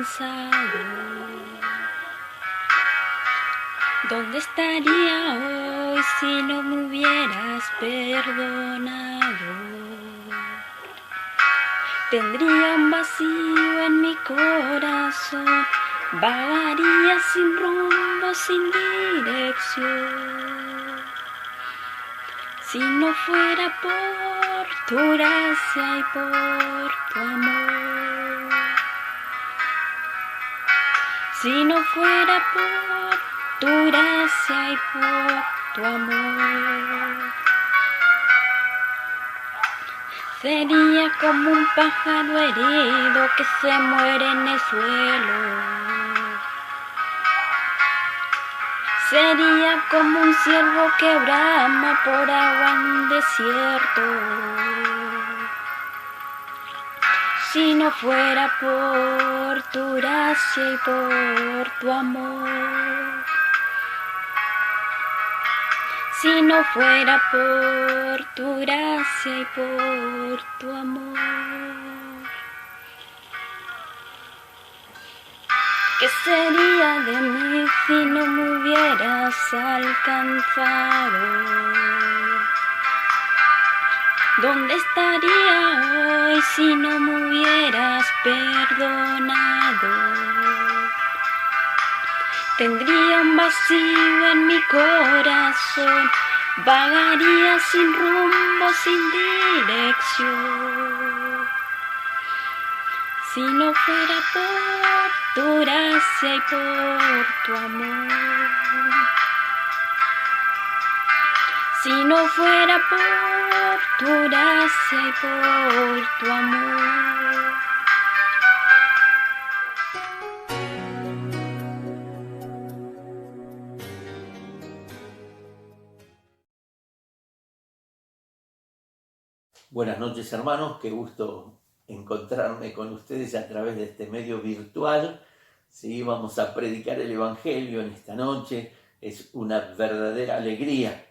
alcanzado. ¿Dónde estaría hoy si no me hubieras perdonado? Tendría un vacío en mi corazón, vagaría sin rumbo, sin dirección. Si no fuera por tu gracia y por tu amor, si no fuera por tu gracia y por tu amor, sería como un pájaro herido que se muere en el suelo. Sería como un ciervo que brama por agua en un desierto. Si no fuera por tu gracia y por tu amor, si no fuera por tu gracia y por tu amor, ¿qué sería de mí si no me hubieras alcanzado? ¿Dónde estaría hoy si no me hubieras perdonado? Tendría un vacío en mi corazón, vagaría sin rumbo, sin dirección. Si no fuera por tu gracia y por tu amor, si no fuera por tu gracia y por tu amor. Buenas noches, hermanos, qué gusto encontrarme con ustedes a través de este medio virtual. Sí, vamos a predicar el Evangelio en esta noche, es una verdadera alegría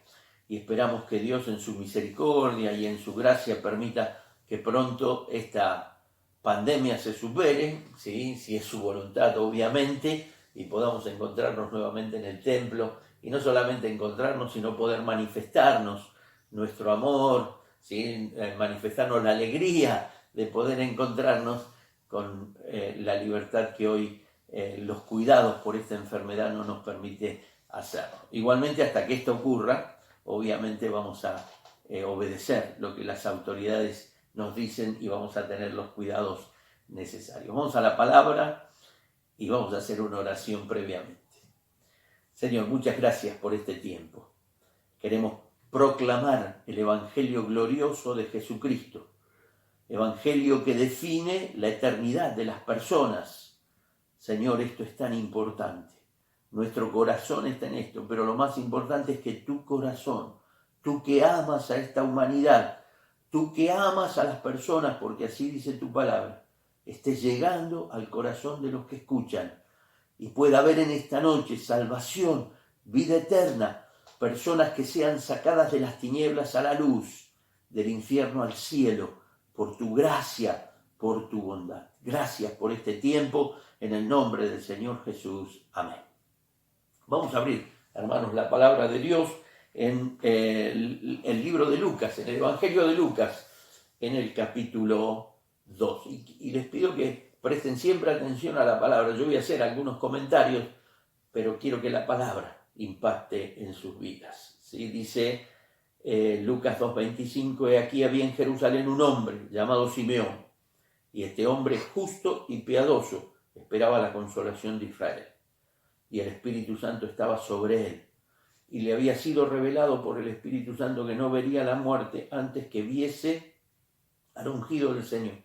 y esperamos que Dios en su misericordia y en su gracia permita que pronto esta pandemia se supere, ¿sí? Si es su voluntad obviamente, y podamos encontrarnos nuevamente en el templo, y no solamente encontrarnos, sino poder manifestarnos nuestro amor, ¿sí? Manifestarnos la alegría de poder encontrarnos con la libertad que hoy los cuidados por esta enfermedad no nos permite hacer. Igualmente, hasta que esto ocurra, obviamente vamos a obedecer lo que las autoridades nos dicen y vamos a tener los cuidados necesarios. Vamos a la palabra y vamos a hacer una oración previamente. Señor, muchas gracias por este tiempo. Queremos proclamar el Evangelio glorioso de Jesucristo, Evangelio que define la eternidad de las personas. Señor, esto es tan importante. Nuestro corazón está en esto, pero lo más importante es que tu corazón, tú que amas a esta humanidad, tú que amas a las personas, porque así dice tu palabra, estés llegando al corazón de los que escuchan y pueda haber en esta noche salvación, vida eterna, personas que sean sacadas de las tinieblas a la luz, del infierno al cielo, por tu gracia, por tu bondad. Gracias por este tiempo, en el nombre del Señor Jesús. Amén. Vamos a abrir, hermanos, la palabra de Dios en el libro de Lucas, en el Evangelio de Lucas, en el capítulo 2. Y les pido que presten siempre atención a la palabra. Yo voy a hacer algunos comentarios, pero quiero que la palabra impacte en sus vidas. ¿Sí? Dice Lucas 2:25, he aquí había en Jerusalén un hombre llamado Simeón, y este hombre justo y piadoso esperaba la consolación de Israel. Y el Espíritu Santo estaba sobre él, y le había sido revelado por el Espíritu Santo que no vería la muerte antes que viese al ungido del Señor.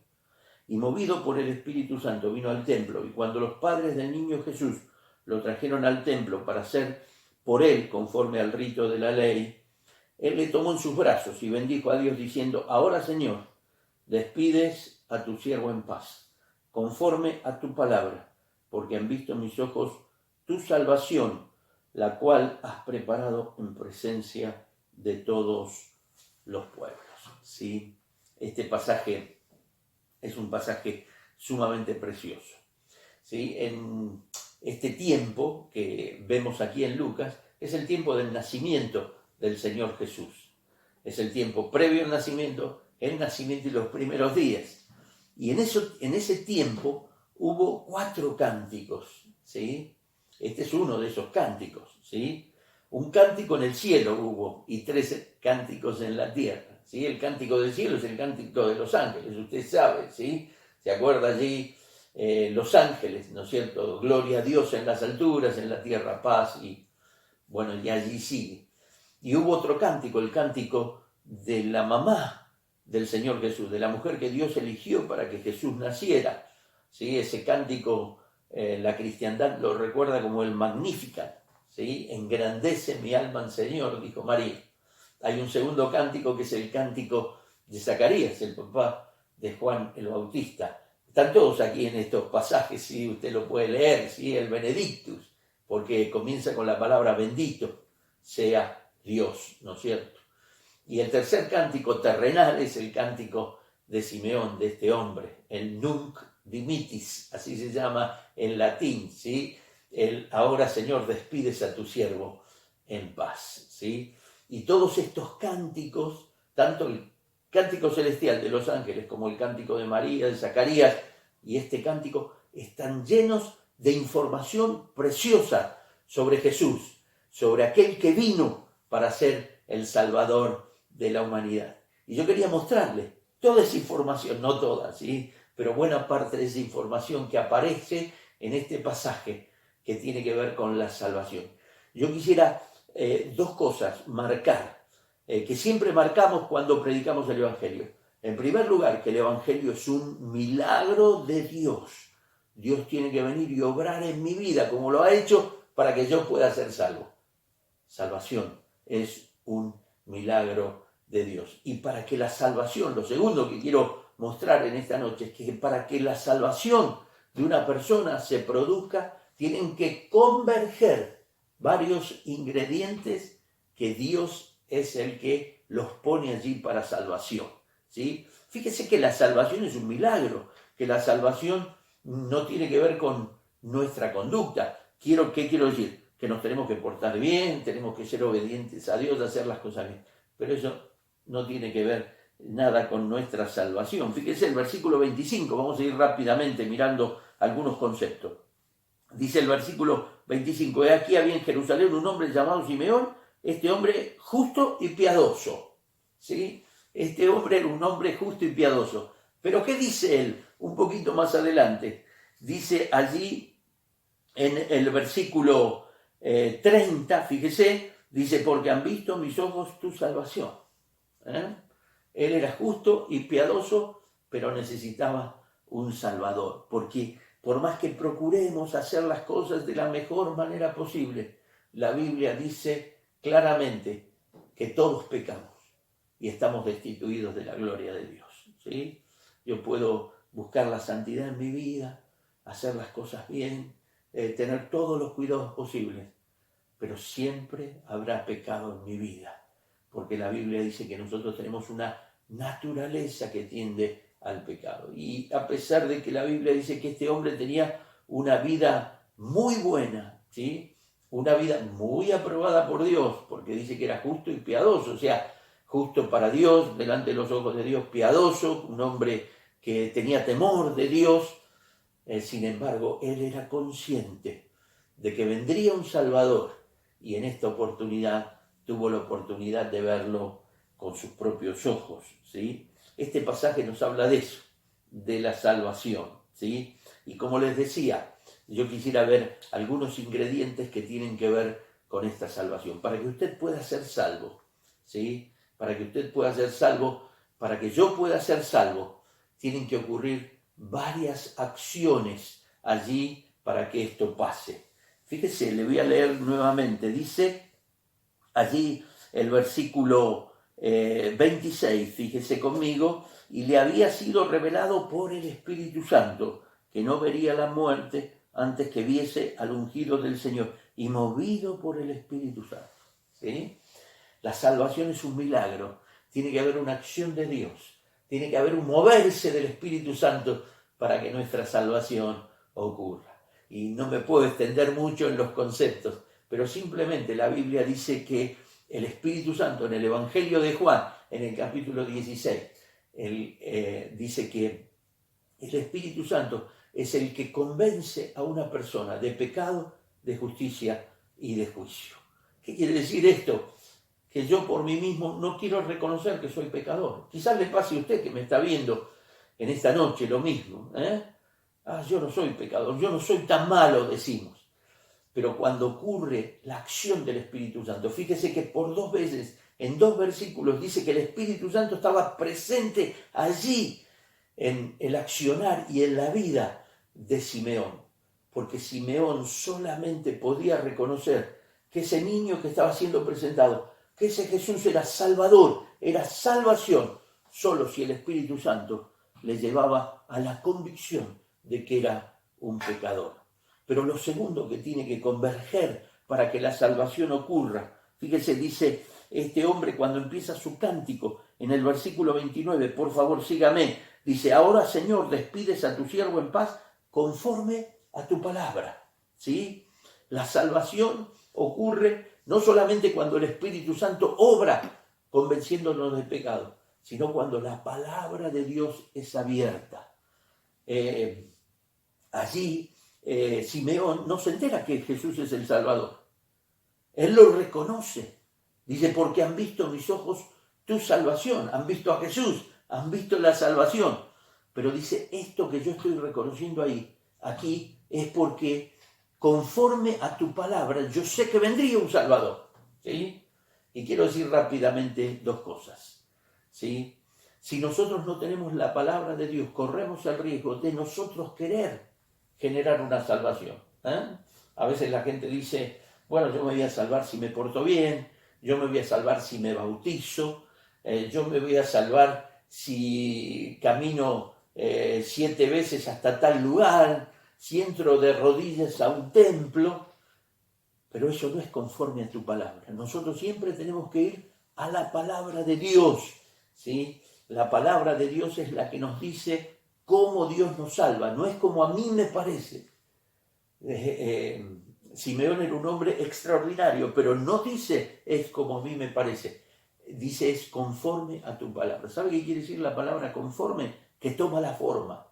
Y movido por el Espíritu Santo vino al templo, y cuando los padres del niño Jesús lo trajeron al templo para hacer por él conforme al rito de la ley, él le tomó en sus brazos y bendijo a Dios diciendo, ahora Señor, despides a tu siervo en paz, conforme a tu palabra, porque han visto mis ojos tu salvación, la cual has preparado en presencia de todos los pueblos. ¿Sí? Este pasaje es un pasaje sumamente precioso. ¿sí? En este tiempo que vemos aquí en Lucas, es el tiempo del nacimiento del Señor Jesús. Es el tiempo previo al nacimiento, el nacimiento y los primeros días. Y en ese tiempo hubo 4 cánticos, ¿sí? Este es uno de esos cánticos, ¿sí? Un cántico en el cielo hubo y 3 cánticos en la tierra, ¿sí? El cántico del cielo es el cántico de los ángeles, usted sabe, ¿sí? ¿Se acuerda allí? Los ángeles, ¿no es cierto? Gloria a Dios en las alturas, en la tierra paz, y bueno, y allí sigue. Y hubo otro cántico, el cántico de la mamá del Señor Jesús, de la mujer que Dios eligió para que Jesús naciera, ¿sí? Ese cántico, la cristiandad lo recuerda como el Magnificat, ¿sí? Engrandece mi alma al Señor, dijo María. Hay un segundo cántico que es el cántico de Zacarías, el papá de Juan el Bautista. Están todos aquí en estos pasajes, ¿sí? Usted lo puede leer, ¿sí? El Benedictus, porque comienza con la palabra bendito sea Dios, ¿no es cierto? Y el tercer cántico terrenal es el cántico de Simeón, de este hombre, el Nunc Dimittis, así se llama en latín, ¿sí? El ahora, Señor, despides a tu siervo en paz, ¿sí? Y todos estos cánticos, tanto el cántico celestial de los ángeles como el cántico de María, de Zacarías, y este cántico están llenos de información preciosa sobre Jesús, sobre aquel que vino para ser el Salvador de la humanidad. Y yo quería mostrarle toda esa información, no toda, ¿sí? Pero buena parte de esa información que aparece en este pasaje que tiene que ver con la salvación. Yo quisiera 2 cosas marcar, que siempre marcamos cuando predicamos el Evangelio. En primer lugar, que el Evangelio es un milagro de Dios. Dios tiene que venir y obrar en mi vida, como lo ha hecho, para que yo pueda ser salvo. Salvación es un milagro de Dios. Y para que la salvación, lo segundo que quiero mostrar en esta noche, es que para que la salvación de una persona se produzca, tienen que converger varios ingredientes que Dios es el que los pone allí para salvación, ¿sí? Fíjese que la salvación es un milagro, que la salvación no tiene que ver con nuestra conducta. ¿Qué quiero decir? Que nos tenemos que portar bien, tenemos que ser obedientes a Dios, hacer las cosas bien. Pero eso no tiene que ver nada con nuestra salvación. Fíjese el versículo 25, vamos a ir rápidamente mirando algunos conceptos. Dice el versículo 25, he aquí había en Jerusalén un hombre llamado Simeón, este hombre justo y piadoso, ¿sí? Este hombre era un hombre justo y piadoso. Pero ¿qué dice él? Un poquito más adelante. Dice allí en el versículo 30, fíjese, dice, porque han visto mis ojos tu salvación. Él era justo y piadoso, pero necesitaba un Salvador, porque por más que procuremos hacer las cosas de la mejor manera posible, la Biblia dice claramente que todos pecamos y estamos destituidos de la gloria de Dios, ¿sí? Yo puedo buscar la santidad en mi vida, hacer las cosas bien, tener todos los cuidados posibles, pero siempre habrá pecado en mi vida, porque la Biblia dice que nosotros tenemos una naturaleza que tiende al pecado. Y a pesar de que la Biblia dice que este hombre tenía una vida muy buena, ¿sí? Una vida muy aprobada por Dios, porque dice que era justo y piadoso, o sea, justo para Dios, delante de los ojos de Dios, piadoso, un hombre que tenía temor de Dios. Sin embargo, él era consciente de que vendría un Salvador y en esta oportunidad tuvo la oportunidad de verlo con sus propios ojos, ¿sí? Este pasaje nos habla de eso, de la salvación, ¿sí? Y como les decía, yo quisiera ver algunos ingredientes que tienen que ver con esta salvación, para que usted pueda ser salvo, ¿sí? Para que usted pueda ser salvo, para que yo pueda ser salvo, tienen que ocurrir varias acciones allí para que esto pase. Fíjese, le voy a leer nuevamente, dice allí el versículo 26, fíjese conmigo, y le había sido revelado por el Espíritu Santo que no vería la muerte antes que viese al ungido del Señor, y movido por el Espíritu Santo, ¿sí? La salvación es un milagro, tiene que haber una acción de Dios, tiene que haber un moverse del Espíritu Santo para que nuestra salvación ocurra. y no me puedo extender mucho en los conceptos, pero simplemente la Biblia dice que el Espíritu Santo en el Evangelio de Juan, en el capítulo 16, dice que el Espíritu Santo es el que convence a una persona de pecado, de justicia y de juicio. ¿Qué quiere decir esto? Que yo por mí mismo no quiero reconocer que soy pecador. Quizás le pase a usted que me está viendo en esta noche lo mismo. Yo no soy pecador, yo no soy tan malo, decimos. Pero cuando ocurre la acción del Espíritu Santo, fíjese que por 2 veces, en 2 versículos, dice que el Espíritu Santo estaba presente allí en el accionar y en la vida de Simeón. Porque Simeón solamente podía reconocer que ese niño que estaba siendo presentado, que ese Jesús era Salvador, era salvación, solo si el Espíritu Santo le llevaba a la convicción de que era un pecador. Pero lo segundo que tiene que converger para que la salvación ocurra, fíjese, dice este hombre cuando empieza su cántico, en el versículo 29, por favor sígame, dice, ahora Señor, despides a tu siervo en paz conforme a tu palabra. ¿Sí? La salvación ocurre no solamente cuando el Espíritu Santo obra convenciéndonos del pecado, sino cuando la palabra de Dios es abierta. Allí Simeón no se entera que Jesús es el Salvador. Él lo reconoce. Dice, porque han visto mis ojos tu salvación, han visto a Jesús, han visto la salvación. Pero dice, esto que yo estoy reconociendo aquí, es porque conforme a tu palabra, yo sé que vendría un Salvador. ¿Sí? Y quiero decir rápidamente 2 cosas. ¿Sí? Si nosotros no tenemos la palabra de Dios, corremos el riesgo de nosotros querer generar una salvación. A veces la gente dice, bueno, yo me voy a salvar si me porto bien, yo me voy a salvar si me bautizo, yo me voy a salvar si camino 7 veces hasta tal lugar, si entro de rodillas a un templo, pero eso no es conforme a tu palabra. Nosotros siempre tenemos que ir a la palabra de Dios, ¿sí? La palabra de Dios es la que nos dice cómo Dios nos salva, no es como a mí me parece. Simeón era un hombre extraordinario, pero no dice es como a mí me parece, dice es conforme a tu palabra. ¿Sabe qué quiere decir la palabra conforme? Que toma la forma,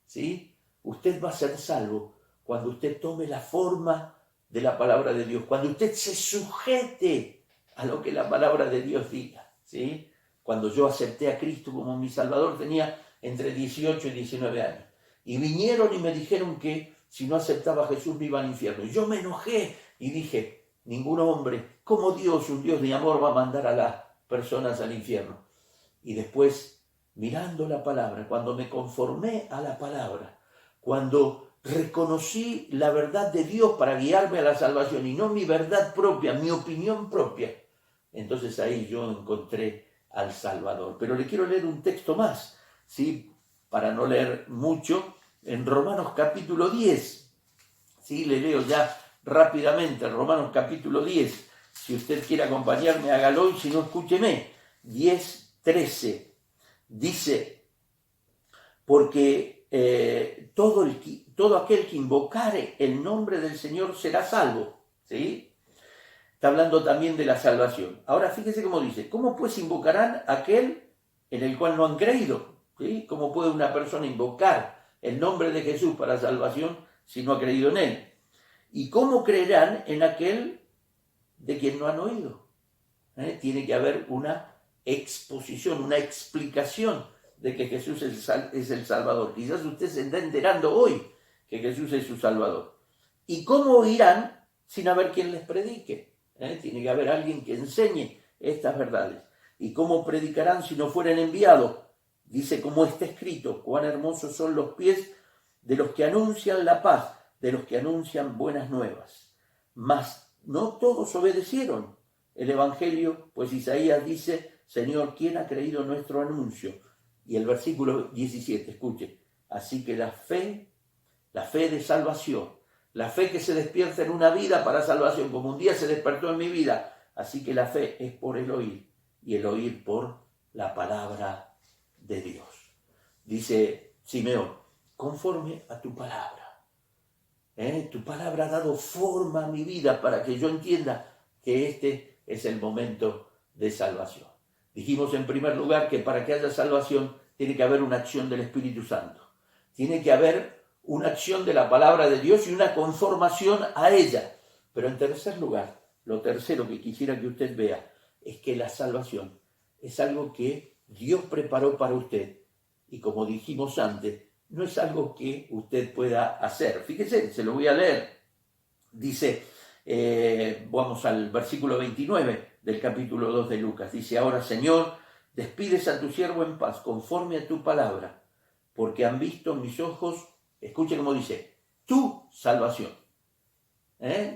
¿sí? Usted va a ser salvo cuando usted tome la forma de la palabra de Dios, cuando usted se sujete a lo que la palabra de Dios diga, ¿sí? Cuando yo acepté a Cristo como mi Salvador tenía entre 18 y 19 años. Y vinieron y me dijeron que si no aceptaba a Jesús me iba al infierno. Y yo me enojé y dije, ningún hombre, como Dios, un Dios de amor, va a mandar a las personas al infierno. Y después, mirando la palabra, cuando me conformé a la palabra, cuando reconocí la verdad de Dios para guiarme a la salvación y no mi verdad propia, mi opinión propia, entonces ahí yo encontré al Salvador. Pero le quiero leer un texto más, ¿sí? Para no leer mucho, en Romanos capítulo 10, ¿sí? Le leo ya rápidamente, Romanos capítulo 10, si usted quiere acompañarme, hágalo, y si no, escúcheme, 10:13, dice, porque todo aquel que invocare el nombre del Señor será salvo, ¿sí? Está hablando también de la salvación. Ahora fíjese cómo dice, ¿cómo pues invocarán a aquel en el cual no han creído? ¿Sí? ¿Cómo puede una persona invocar el nombre de Jesús para salvación si no ha creído en él? ¿Y cómo creerán en aquel de quien no han oído? Tiene que haber una exposición, una explicación de que Jesús es el Salvador. Quizás usted se está enterando hoy que Jesús es su Salvador. ¿Y cómo oirán sin haber quien les predique? Tiene que haber alguien que enseñe estas verdades. ¿Y cómo predicarán si no fueren enviados? Dice, como está escrito, cuán hermosos son los pies de los que anuncian la paz, de los que anuncian buenas nuevas. Mas no todos obedecieron el Evangelio, pues Isaías dice, Señor, ¿quién ha creído nuestro anuncio? Y el versículo 17, escuche, así que la fe de salvación, la fe que se despierta en una vida para salvación, como un día se despertó en mi vida. Así que la fe es por el oír, y el oír por la palabra de Dios. Dice Simeón, conforme a tu palabra. Tu palabra ha dado forma a mi vida para que yo entienda que este es el momento de salvación. Dijimos en primer lugar que para que haya salvación tiene que haber una acción del Espíritu Santo. Tiene que haber una acción de la palabra de Dios y una conformación a ella. Pero en tercer lugar, lo tercero que quisiera que usted vea es que la salvación es algo que Dios preparó para usted. Y como dijimos antes, no es algo que usted pueda hacer. Fíjese, se lo voy a leer. Dice, vamos al versículo 29 del capítulo 2 de Lucas. Dice, ahora Señor, despides a tu siervo en paz, conforme a tu palabra, porque han visto mis ojos, escuche cómo dice, tu salvación.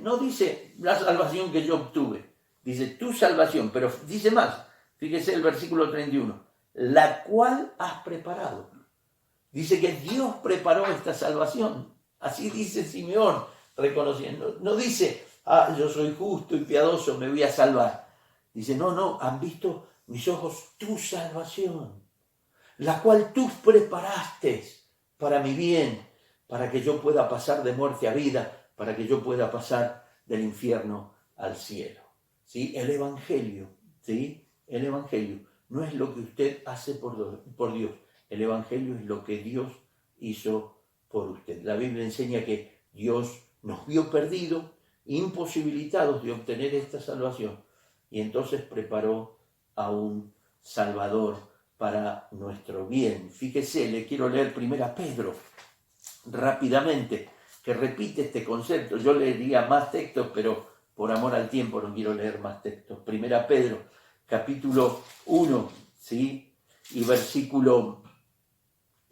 No dice la salvación que yo obtuve, dice tu salvación, pero dice más, fíjese el versículo 31, la cual has preparado. Dice que Dios preparó esta salvación. Así dice Simeón, reconociendo. No dice, yo soy justo y piadoso, me voy a salvar. Dice, no, han visto mis ojos tu salvación, la cual tú preparaste para mi bien, para que yo pueda pasar de muerte a vida, para que yo pueda pasar del infierno al cielo. ¿Sí? El Evangelio, ¿sí? El Evangelio no es lo que usted hace por Dios. El Evangelio es lo que Dios hizo por usted. La Biblia enseña que Dios nos vio perdidos, imposibilitados de obtener esta salvación, y entonces preparó a un Salvador para nuestro bien. Fíjese, le quiero leer 1 Pedro rápidamente, que repite este concepto. Yo leería más textos, pero por amor al tiempo no quiero leer más textos. 1 Pedro, capítulo 1, ¿sí? Y versículo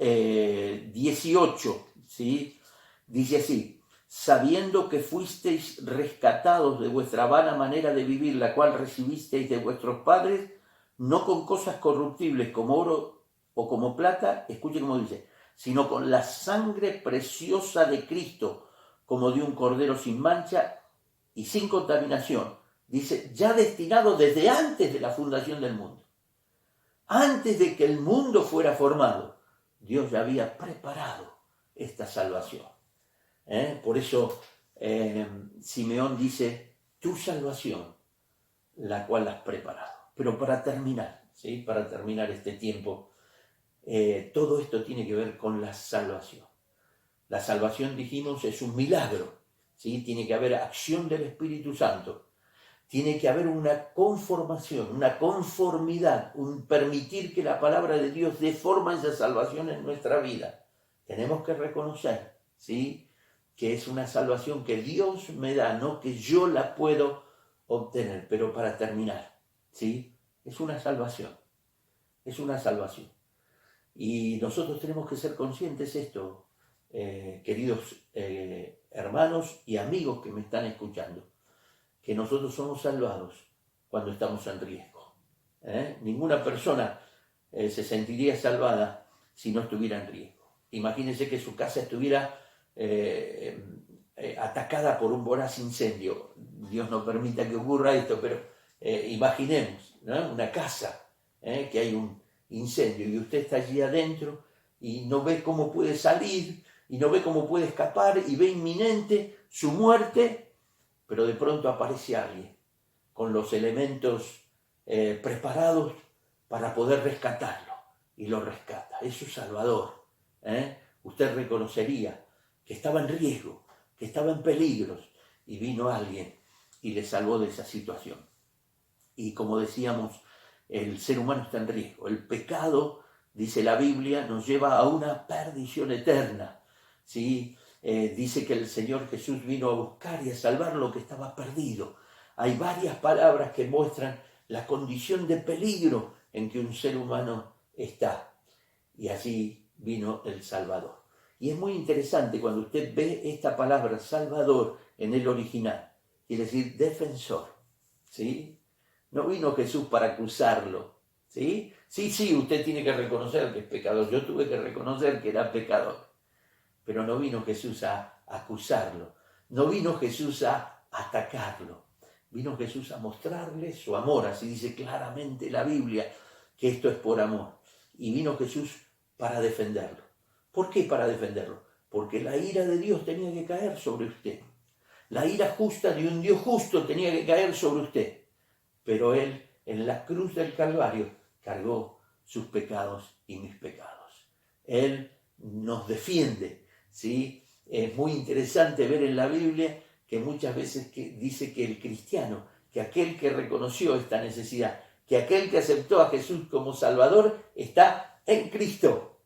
18, ¿sí? Dice así, sabiendo que fuisteis rescatados de vuestra vana manera de vivir, la cual recibisteis de vuestros padres, no con cosas corruptibles como oro o como plata, escuche cómo dice, sino con la sangre preciosa de Cristo, como de un cordero sin mancha y sin contaminación. Dice, ya destinado desde antes de la fundación del mundo. Antes de que el mundo fuera formado, Dios ya había preparado esta salvación. Por eso Simeón dice, tu salvación, la cual has preparado. Pero para terminar, ¿sí? Para terminar este tiempo, todo esto tiene que ver con la salvación. La salvación, dijimos, es un milagro, ¿sí? Tiene que haber acción del Espíritu Santo. Tiene que haber una conformación, una conformidad, un permitir que la palabra de Dios dé forma a esa salvación en nuestra vida. Tenemos que reconocer, ¿sí?, que es una salvación que Dios me da, no que yo la puedo obtener. Pero para terminar, ¿sí?, es una salvación. Es una salvación. Y nosotros tenemos que ser conscientes de esto, queridos hermanos y amigos que me están escuchando, que nosotros somos salvados cuando estamos en riesgo. Ninguna persona se sentiría salvada si no estuviera en riesgo. Imagínense que su casa estuviera atacada por un voraz incendio. Dios no permita que ocurra esto, pero imaginemos, ¿no?, una casa, que hay un incendio y usted está allí adentro y no ve cómo puede salir y no ve cómo puede escapar y ve inminente su muerte, pero de pronto aparece alguien con los elementos preparados para poder rescatarlo, y lo rescata. Es su Salvador. Usted reconocería que estaba en riesgo, que estaba en peligros, y vino alguien y le salvó de esa situación. Y como decíamos, el ser humano está en riesgo. El pecado, dice la Biblia, nos lleva a una perdición eterna, ¿sí? Dice que el Señor Jesús vino a buscar y a salvar lo que estaba perdido. Hay varias palabras que muestran la condición de peligro en que un ser humano está. Y allí vino el Salvador. Y es muy interesante cuando usted ve esta palabra Salvador en el original. Quiere decir defensor, ¿sí? No vino Jesús para acusarlo, ¿sí? Sí, usted tiene que reconocer que es pecador. Yo tuve que reconocer que era pecador. Pero no vino Jesús a acusarlo. No vino Jesús a atacarlo. Vino Jesús a mostrarle su amor. Así dice claramente la Biblia, que esto es por amor. Y vino Jesús para defenderlo. ¿Por qué para defenderlo? porque la ira de Dios tenía que caer sobre usted. La ira justa de un Dios justo tenía que caer sobre usted. Pero Él, en la cruz del Calvario, cargó sus pecados y mis pecados. Él nos defiende, ¿sí? Es muy interesante ver en la Biblia que muchas veces dice que el cristiano, que aquel que reconoció esta necesidad, que aquel que aceptó a Jesús como Salvador, está en Cristo,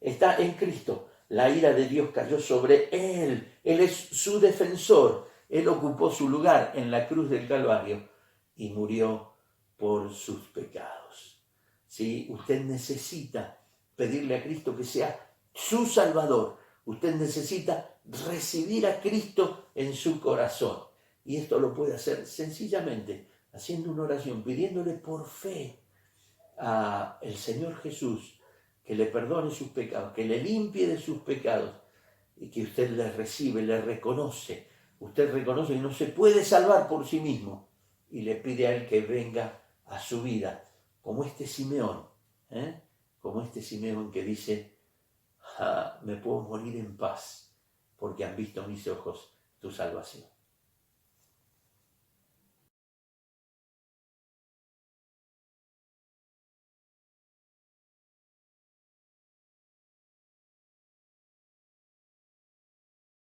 está en Cristo. La ira de Dios cayó sobre Él. Él es su defensor. Él ocupó su lugar en la cruz del Calvario y murió por sus pecados. ¿Sí? Usted necesita pedirle a Cristo que sea su Salvador. Usted necesita recibir a Cristo en su corazón. Y esto lo puede hacer sencillamente haciendo una oración, pidiéndole por fe al Señor Jesús que le perdone sus pecados, que le limpie de sus pecados y que usted le recibe, le reconoce. Usted reconoce que no se puede salvar por sí mismo y le pide a Él que venga a su vida, como este Simeón, como este Simeón que dice, me puedo morir en paz porque han visto mis ojos tu salvación.